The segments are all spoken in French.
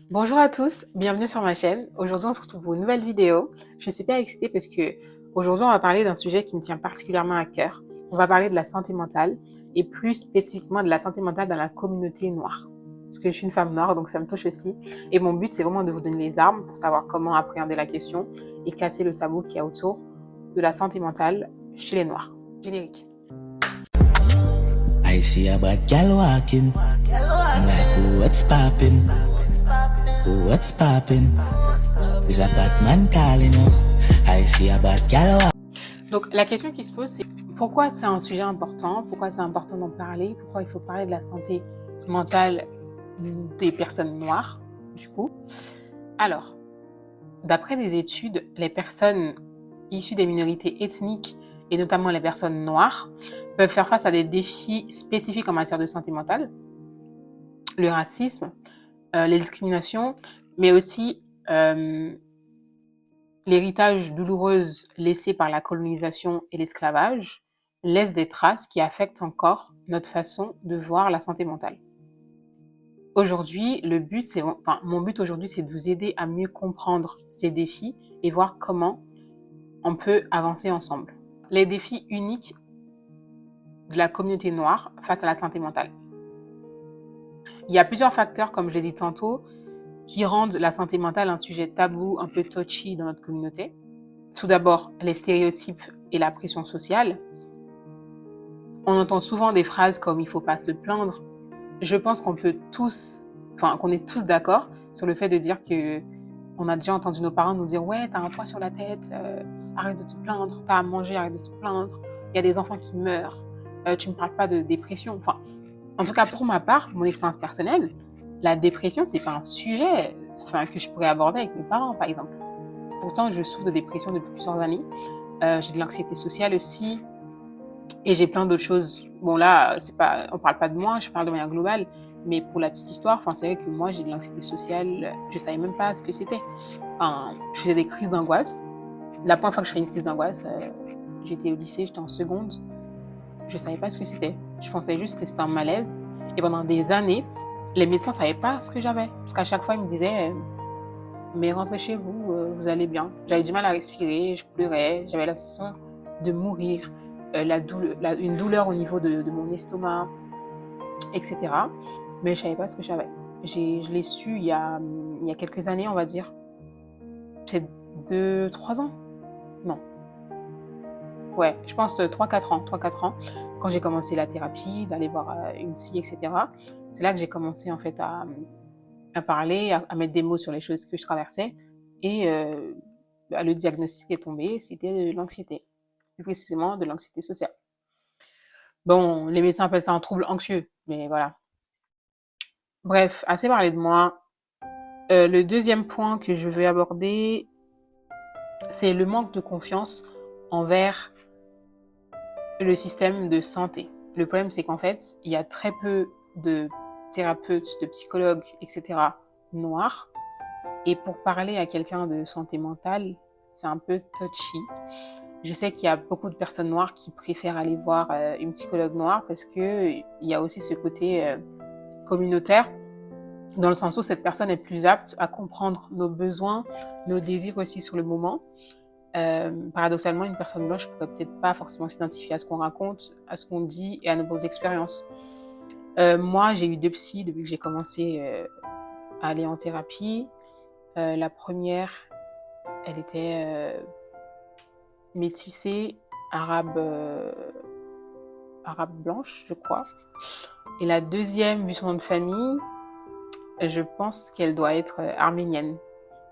Bonjour à tous, bienvenue sur ma chaîne. Aujourd'hui, on se retrouve pour une nouvelle vidéo. Je suis super excitée parce que aujourd'hui, on va parler d'un sujet qui me tient particulièrement à cœur. On va parler de la santé mentale et plus spécifiquement de la santé mentale dans la communauté noire. Parce que je suis une femme noire, donc ça me touche aussi. Et mon but, c'est vraiment de vous donner les armes pour savoir comment appréhender la question et casser le tabou qu'il y a autour de la santé mentale chez les noirs. Générique. I see a bad gal walking. I'm like, what's poppin'? What's poppin'? Is a bad man calling up? I see a bad gal walking. Donc la question qui se pose, c'est pourquoi c'est un sujet important, pourquoi c'est important d'en parler, pourquoi il faut parler de la santé mentale des personnes noires, du coup. Alors, d'après des études, les personnes issues des minorités ethniques, et notamment les personnes noires, peuvent faire face à des défis spécifiques en matière de santé mentale, le racisme, les discriminations, mais aussi l'héritage douloureux laissé par la colonisation et l'esclavage laisse des traces qui affectent encore notre façon de voir la santé mentale. Aujourd'hui, mon but aujourd'hui, c'est de vous aider à mieux comprendre ces défis et voir comment on peut avancer ensemble. Les défis uniques de la communauté noire face à la santé mentale. Il y a plusieurs facteurs, comme je l'ai dit tantôt, qui rendent la santé mentale un sujet tabou, un peu touchy dans notre communauté. Tout d'abord, les stéréotypes et la pression sociale. On entend souvent des phrases comme il ne faut pas se plaindre. Je pense qu'on est tous d'accord sur le fait de dire que on a déjà entendu nos parents nous dire ouais, t'as un poids sur la tête, arrête de te plaindre, t'as à manger, arrête de te plaindre. Il y a des enfants qui meurent, tu ne parles pas de dépression. Enfin, en tout cas pour ma part, mon expérience personnelle, la dépression c'est pas un sujet, que je pourrais aborder avec mes parents par exemple. Pourtant, je souffre de dépression depuis plusieurs années. J'ai de l'anxiété sociale aussi. Et j'ai plein d'autres choses. Bon là, on parle pas de moi, je parle de manière globale. Mais pour la petite histoire, c'est vrai que moi j'ai de l'anxiété sociale. Je savais même pas ce que c'était. Je faisais des crises d'angoisse. La première fois que je fais une crise d'angoisse, j'étais au lycée, j'étais en seconde. Je savais pas ce que c'était. Je pensais juste que c'était un malaise. Et pendant des années, les médecins savaient pas ce que j'avais. Parce qu'à chaque fois, ils me disaient mais rentrez chez vous, vous allez bien. J'avais du mal à respirer, je pleurais, j'avais la sensation de mourir, une douleur au niveau de mon estomac, etc. Mais je savais pas ce que j'avais. Je l'ai su il y a quelques années, on va dire. Peut-être 2, 3 ans. Non. Ouais, je pense 3, 4 ans. 3, 4 ans, quand j'ai commencé la thérapie, d'aller voir une psy, etc. C'est là que j'ai commencé en fait à parler, à mettre des mots sur les choses que je traversais. Et le diagnostic est tombé, c'était de l'anxiété, plus précisément de l'anxiété sociale. Bon, les médecins appellent ça un trouble anxieux, mais voilà. Bref, assez parlé de moi. Le deuxième point que je veux aborder, c'est le manque de confiance envers le système de santé. Le problème, c'est qu'en fait, il y a très peu de thérapeutes, de psychologues, etc. noirs. Et pour parler à quelqu'un de santé mentale, c'est un peu touchy. Je sais qu'il y a beaucoup de personnes noires qui préfèrent aller voir une psychologue noire parce que il y a aussi ce côté communautaire, dans le sens où cette personne est plus apte à comprendre nos besoins, nos désirs aussi sur le moment. Paradoxalement, une personne blanche pourrait peut-être pas forcément s'identifier à ce qu'on raconte, à ce qu'on dit et à nos expériences. Moi, j'ai eu 2 psys depuis que j'ai commencé à aller en thérapie. La première, elle était métissée, arabe, arabe blanche, je crois. Et la deuxième, vu son nom de famille, je pense qu'elle doit être arménienne.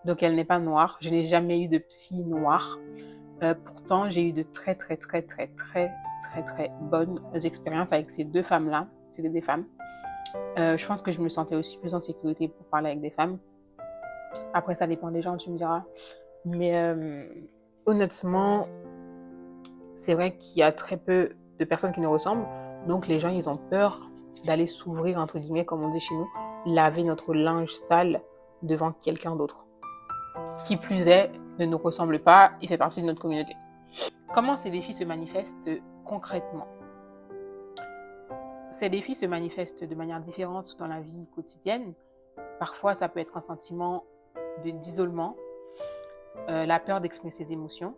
Donc elle n'est pas noire. Je n'ai jamais eu de psy noire. Pourtant, j'ai eu de très très très très très très très bonnes expériences avec ces 2 femmes-là. C'était des femmes. Je pense que je me sentais aussi plus en sécurité pour parler avec des femmes. Après, ça dépend des gens, tu me diras. Mais honnêtement, c'est vrai qu'il y a très peu de personnes qui nous ressemblent. Donc les gens, ils ont peur d'aller s'ouvrir, entre guillemets, comme on dit chez nous, laver notre linge sale devant quelqu'un d'autre. Qui plus est, ne nous ressemble pas et fait partie de notre communauté. Comment ces défis se manifestent concrètement? Ces défis se manifestent de manière différente dans la vie quotidienne, Parfois, ça peut être un sentiment d'isolement, la peur d'exprimer ses émotions,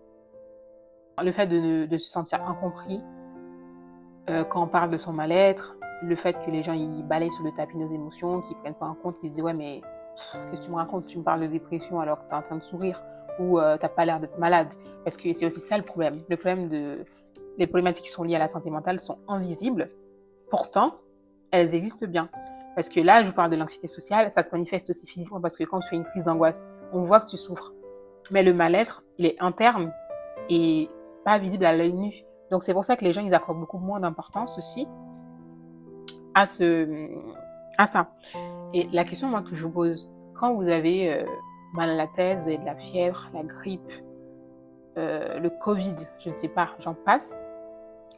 le fait de se sentir incompris quand on parle de son mal-être, le fait que les gens ils balayent sous le tapis nos émotions, qu'ils prennent pas en compte, qu'ils se disent ouais mais qu'est-ce que tu me racontes, tu me parles de dépression alors que tu es en train de sourire ou t'as pas l'air d'être malade. Parce que c'est aussi ça le problème. Les problématiques qui sont liées à la santé mentale sont invisibles, pourtant elles existent bien. Parce que là, je vous parle de l'anxiété sociale, ça se manifeste aussi physiquement parce que quand tu fais une crise d'angoisse, on voit que tu souffres. Mais le mal-être, il est interne et pas visible à l'œil nu. Donc c'est pour ça que les gens, ils accordent beaucoup moins d'importance aussi à ça. Et la question moi que je vous pose, quand vous avez mal à la tête, vous avez de la fièvre, la grippe, le Covid, je ne sais pas, j'en passe,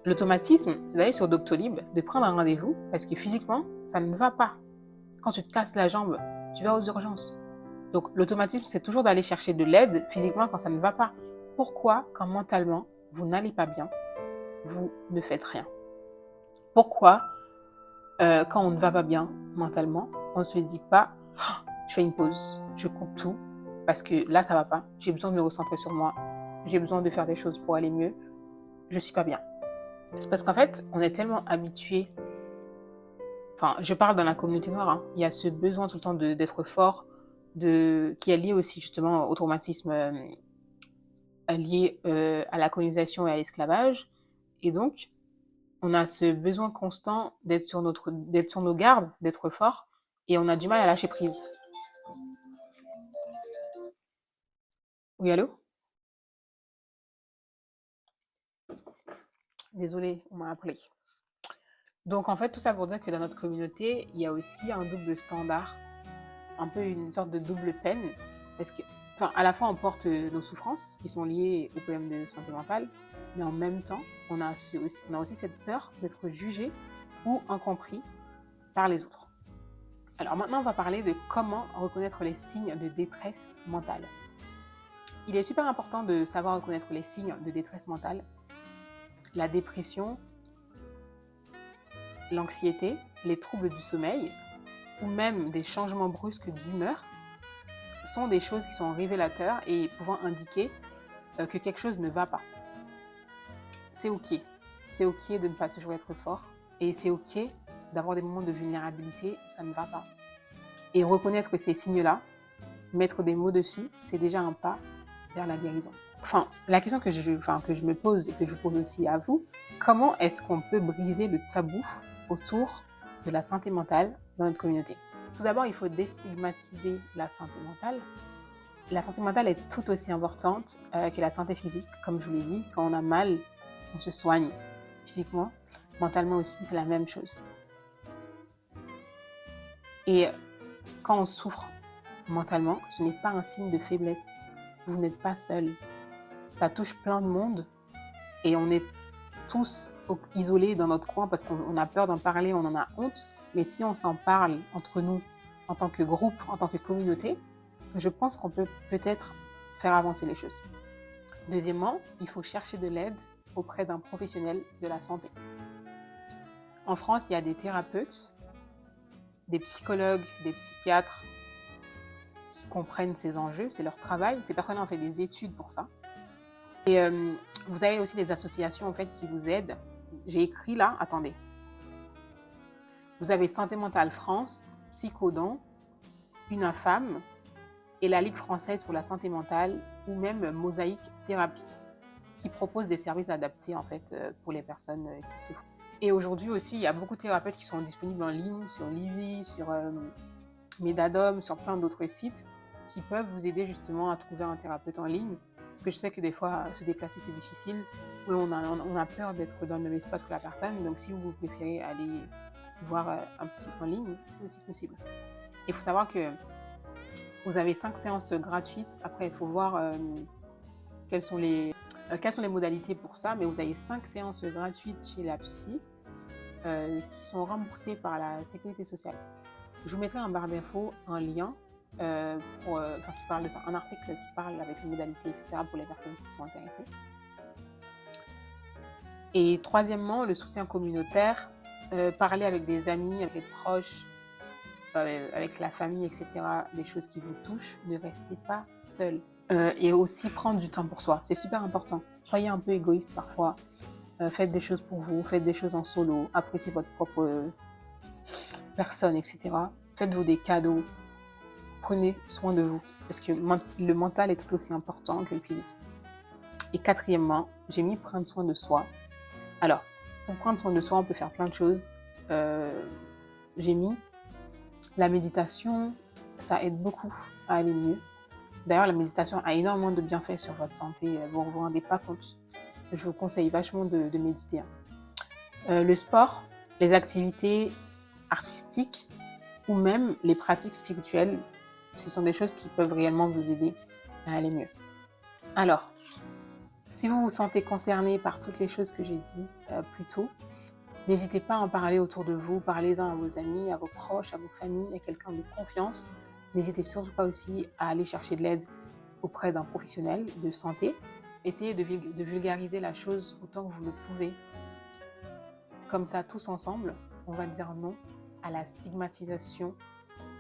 l'automatisme, c'est d'aller sur Doctolib, de prendre un rendez-vous parce que physiquement, ça ne va pas. Quand tu te casses la jambe, tu vas aux urgences. Donc l'automatisme, c'est toujours d'aller chercher de l'aide physiquement quand ça ne va pas. Pourquoi, quand mentalement, vous n'allez pas bien, vous ne faites rien? Pourquoi, quand on ne va pas bien mentalement, on ne se dit pas oh, « je fais une pause, je coupe tout, parce que là, ça va pas, j'ai besoin de me recentrer sur moi, j'ai besoin de faire des choses pour aller mieux, je suis pas bien ». C'est parce qu'en fait, on est tellement habitué, enfin, je parle dans la communauté noire, hein, il y a ce besoin tout le temps d'être fort, qui est lié aussi justement au traumatisme lié à la colonisation et à l'esclavage. Et donc, on a ce besoin constant d'être sur nos gardes, d'être fort, et on a du mal à lâcher prise. Oui, allô? Désolée, on m'a appelé. Donc, en fait, tout ça pour dire que dans notre communauté, il y a aussi un double standard, un peu une sorte de double peine, parce que, enfin, à la fois, on porte nos souffrances qui sont liées aux problèmes de santé mentale, mais en même temps, on a aussi cette peur d'être jugé ou incompris par les autres. Alors maintenant, on va parler de comment reconnaître les signes de détresse mentale. Il est super important de savoir reconnaître les signes de détresse mentale. La dépression, l'anxiété, les troubles du sommeil ou même des changements brusques d'humeur sont des choses qui sont révélateurs et pouvant indiquer que quelque chose ne va pas. C'est ok. C'est ok de ne pas toujours être fort et c'est ok d'avoir des moments de vulnérabilité où ça ne va pas. Et reconnaître ces signes-là, mettre des mots dessus, c'est déjà un pas vers la guérison. Enfin, la question que je me pose et que je vous pose aussi à vous, comment est-ce qu'on peut briser le tabou autour de la santé mentale dans notre communauté? Tout d'abord, il faut déstigmatiser la santé mentale. La santé mentale est tout aussi importante que la santé physique. Comme je vous l'ai dit, quand on a mal, on se soigne physiquement. Mentalement aussi, c'est la même chose. Et quand on souffre mentalement, ce n'est pas un signe de faiblesse. Vous n'êtes pas seul. Ça touche plein de monde et on est tous isolés dans notre coin parce qu'on a peur d'en parler, on en a honte. Mais si on s'en parle entre nous, en tant que groupe, en tant que communauté, je pense qu'on peut peut-être faire avancer les choses. Deuxièmement, il faut chercher de l'aide auprès d'un professionnel de la santé. En France, il y a des thérapeutes, des psychologues, des psychiatres qui comprennent ces enjeux, c'est leur travail. Ces personnes ont fait des études pour ça. Et vous avez aussi des associations en fait qui vous aident. J'ai écrit là, attendez. Vous avez Santé Mentale France, Psychodon, UNAFAM et la Ligue française pour la santé mentale ou même Mosaïque Thérapie qui proposent des services adaptés en fait pour les personnes qui souffrent. Et aujourd'hui aussi, il y a beaucoup de thérapeutes qui sont disponibles en ligne sur Livy, sur Medadom, sur plein d'autres sites qui peuvent vous aider justement à trouver un thérapeute en ligne. Parce que je sais que des fois, se déplacer, c'est difficile. Oui, on a peur d'être dans le même espace que la personne. Donc, si vous préférez aller voir un psy en ligne, c'est aussi possible. Il faut savoir que vous avez 5 séances gratuites. Après, il faut voir quelles sont les modalités pour ça. Mais vous avez 5 séances gratuites chez la psy qui sont remboursées par la sécurité sociale. Je vous mettrai en barre d'infos un lien qui parle de ça, un article qui parle avec les modalités, etc. pour les personnes qui sont intéressées. Et troisièmement, le soutien communautaire, parler avec des amis, avec des proches, avec la famille, etc., des choses qui vous touchent, ne restez pas seul. Et aussi prendre du temps pour soi, c'est super important. Soyez un peu égoïste parfois. Faites des choses pour vous, faites des choses en solo, appréciez votre propre personne, etc. Faites-vous des cadeaux, prenez soin de vous, parce que le mental est tout aussi important que le physique. Et quatrièmement, j'ai mis prendre soin de soi. Alors, pour prendre soin de soi, on peut faire plein de choses. J'ai mis la méditation, ça aide beaucoup à aller mieux. D'ailleurs, la méditation a énormément de bienfaits sur votre santé, vous ne vous rendez pas compte. Je vous conseille vachement de méditer. Le sport, les activités artistiques ou même les pratiques spirituelles, ce sont des choses qui peuvent réellement vous aider à aller mieux. Alors, si vous vous sentez concerné par toutes les choses que j'ai dit plus tôt, n'hésitez pas à en parler autour de vous, parlez-en à vos amis, à vos proches, à vos familles, à quelqu'un de confiance. N'hésitez surtout pas aussi à aller chercher de l'aide auprès d'un professionnel de santé. Essayez de vulgariser la chose autant que vous le pouvez. Comme ça, tous ensemble, on va dire non à la stigmatisation.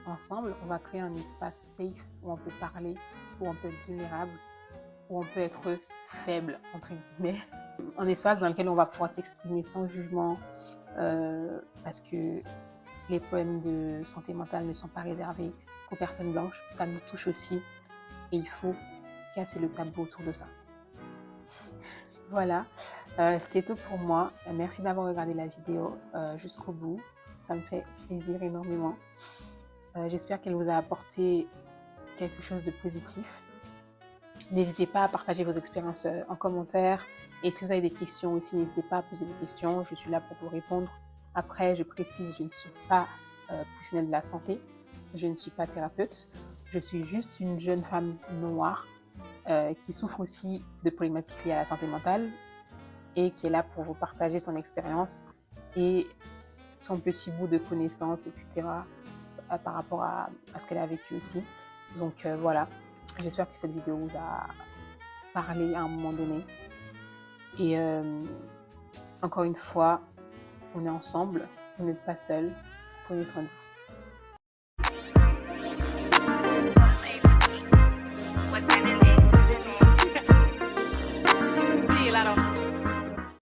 Ensemble, on va créer un espace safe où on peut parler, où on peut être vulnérable, où on peut être faible, entre guillemets. Un espace dans lequel on va pouvoir s'exprimer sans jugement, parce que les problèmes de santé mentale ne sont pas réservés qu'aux personnes blanches. Ça nous touche aussi et il faut casser le tabou autour de ça. Voilà, c'était tout pour moi. Merci d'avoir regardé la vidéo jusqu'au bout. Ça me fait plaisir énormément. J'espère qu'elle vous a apporté quelque chose de positif. N'hésitez pas à partager vos expériences en commentaire. Et si vous avez des questions aussi, n'hésitez pas à poser vos questions. Je suis là pour vous répondre. Après, je précise, je ne suis pas professionnelle de la santé. Je ne suis pas thérapeute. Je suis juste une jeune femme noire qui souffre aussi de problématiques liées à la santé mentale et qui est là pour vous partager son expérience et son petit bout de connaissances, etc. Par rapport à ce qu'elle a vécu aussi. Donc voilà, j'espère que cette vidéo vous a parlé à un moment donné. Et encore une fois, on est ensemble, vous n'êtes pas seul, prenez soin de vous.